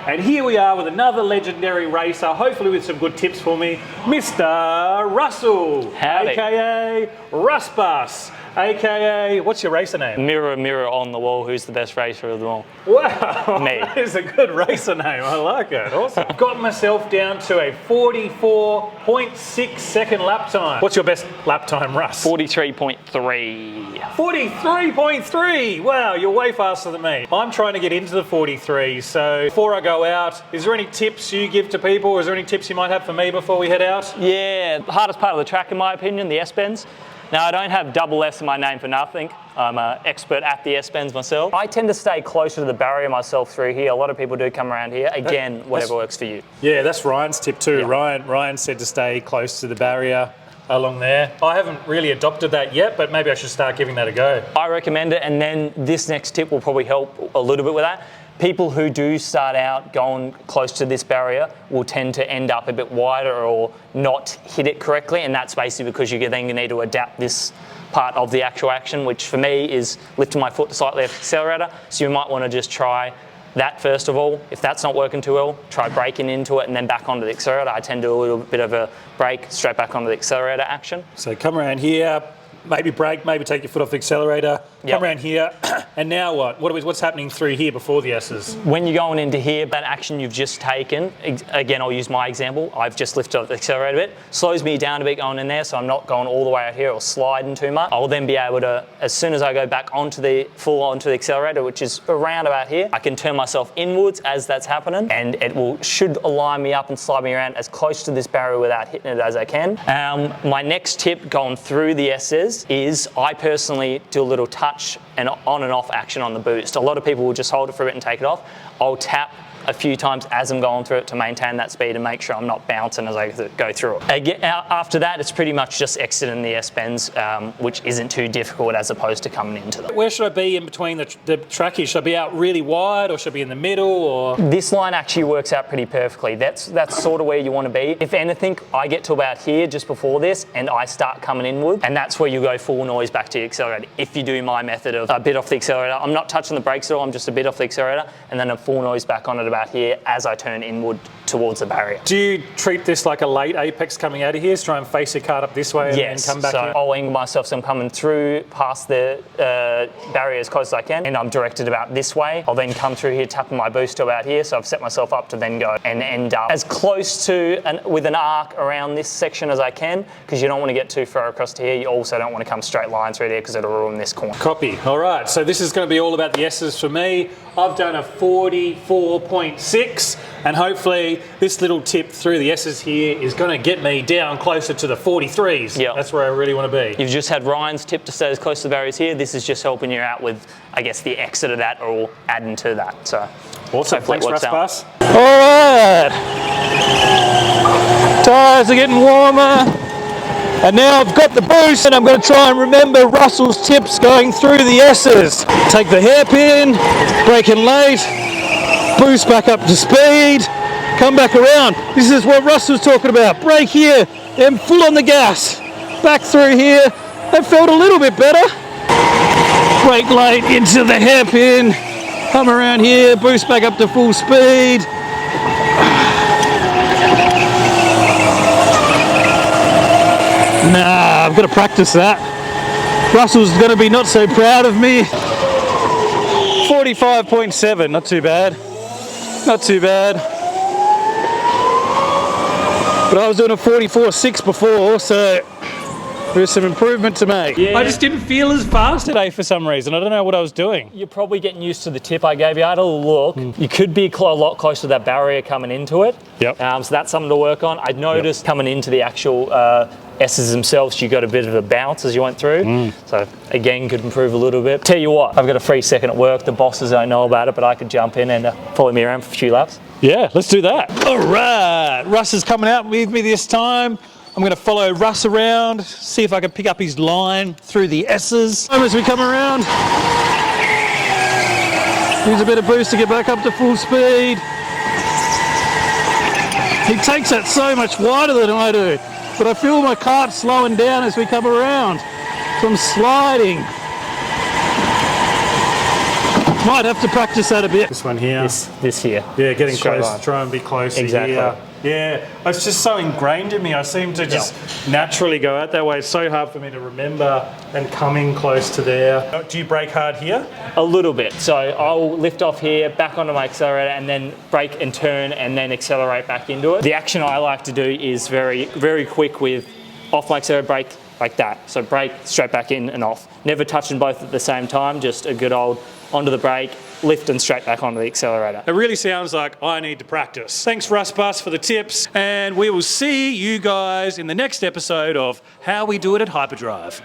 And here we are with another legendary racer, hopefully with some good tips for me, Mr. Russell, Howdy. aka Russ Bus, aka, what's your racer name? Mirror, mirror on the wall, who's the best racer of them all? Wow, Me. that is a good racer name. I like it. Awesome. Got myself down to a 44.6 second lap time. What's your best lap time, Russ? 43.3. 43.3. Wow, you're way faster than me. I'm trying to get into the 43. So before I go out, is there any tips you give to people? Or is there any tips you might have for me before we head out? Yeah, the hardest part of the track, in my opinion, the S-bends. Now, I don't have double S in my name for nothing. I'm an expert at the S-bends myself. I tend to stay closer to the barrier myself through here. A lot of people do come around here. Again, whatever works for you. Yeah, that's Ryan's tip too. Yeah. Ryan said to stay close to the barrier along there. I haven't really adopted that yet, but maybe I should start giving that a go. I recommend it, and then this next tip will probably help a little bit with that. People who do start out going close to this barrier will tend to end up a bit wider or not hit it correctly, and that's basically because you're then going to need to adapt this part of the actual action, which for me is lifting my foot to slightly off the accelerator. So you might want to just try that first of all. If that's not working too well, try braking into it and then back onto the accelerator. I tend to do a little bit of a brake straight back onto the accelerator action. So come around here, maybe brake, maybe take your foot off the accelerator, come around here, and now what? What's happening through here before the S's? When you're going into here, that action you've just taken, again, I'll use my example, I've just lifted up the accelerator a bit, slows me down a bit going in there, so I'm not going all the way out here or sliding too much. I'll then be able to, as soon as I go back onto the accelerator, which is around about here, I can turn myself inwards as that's happening, and it should align me up and slide me around as close to this barrier without hitting it as I can. My next tip going through the S's is I personally do a little touch and on and off action on the boost. A lot of people will just hold it for a bit and take it off. I'll tap a few times as I'm going through it to maintain that speed and make sure I'm not bouncing as I go through it. Again, after that, it's pretty much just exiting the S-bends, which isn't too difficult as opposed to coming into them. Where should I be in between the trackies? Should I be out really wide or should I be in the middle? Or this line actually works out pretty perfectly. That's sort of where you want to be. If anything, I get to about here just before this and I start coming inward, and that's where you go full noise back to the accelerator. If you do my method of a bit off the accelerator, I'm not touching the brakes at all, I'm just a bit off the accelerator and then a full noise back on it about here as I turn inward towards the barrier. Do you treat this like a late apex coming out of here? So try and face your cart up this way and come back in? I'll angle myself so I'm coming through past the barrier as close as I can, and I'm directed about this way. I'll then come through here, tapping my boost to about here, so I've set myself up to then go and end up as close to with an arc around this section as I can, because you don't want to get too far across to here. You also don't want to come straight line through there because it'll ruin this corner. Copy. All right, so this is going to be all about the S's for me. I've done a 44.6, and hopefully this little tip through the S's here is going to get me down closer to the 43s. Yeah. That's where I really want to be. You've just had Ryan's tip to stay as close to the barriers here. This is just helping you out with, I guess, the exit of that or adding to that. So awesome. Thanks, Russ Bus. All right. Tyres are getting warmer. And now I've got the boost and I'm going to try and remember Russell's tips going through the S's. Take the hairpin, braking late, boost back up to speed, come back around. This is what Russell's talking about. Brake here, then full on the gas. Back through here, that felt a little bit better. Brake late into the hairpin, come around here, boost back up to full speed. Nah, I've got to practice that. Russell's going to be not so proud of me. 45.7, not too bad. Not too bad. But I was doing a 44.6 before, so there's some improvement to make. Yeah. I just didn't feel as fast today for some reason. I don't know what I was doing. you're probably getting used to the tip I gave you. I had a look. You could be a lot closer to that barrier coming into it. Yep. So that's something to work on. I noticed coming into the actual S's themselves, you got a bit of a bounce as you went through. So again, could improve a little bit. Tell you what, I've got a free second at work. The bosses don't know about it, but I could jump in and follow me around for a few laps. Yeah, let's do that. All right, Russ is coming out with me this time. I'm going to follow Russ around, see if I can pick up his line through the S's. As we come around, use a bit of boost to get back up to full speed. He takes that so much wider than I do, but I feel my cart slowing down as we come around. So I'm sliding. Might have to practice that a bit. This one here. This here. Yeah, getting Straight close. line. Try and be closer Exactly. here. Yeah, it's just so ingrained in me. I seem to just naturally go out that way. It's so hard for me to remember and coming close to there. Do you brake hard here? A little bit. So I'll lift off here, back onto my accelerator, and then brake and turn, and then accelerate back into it. The action I like to do is very, very quick with off my accelerator, brake like that. So brake, straight back in and off. Never touching both at the same time, just a good old onto the brake, lift and straight back onto the accelerator. It really sounds like I need to practice. Thanks, Russ Bus, for the tips, and we will see you guys in the next episode of How We Do It at Hyperdrive.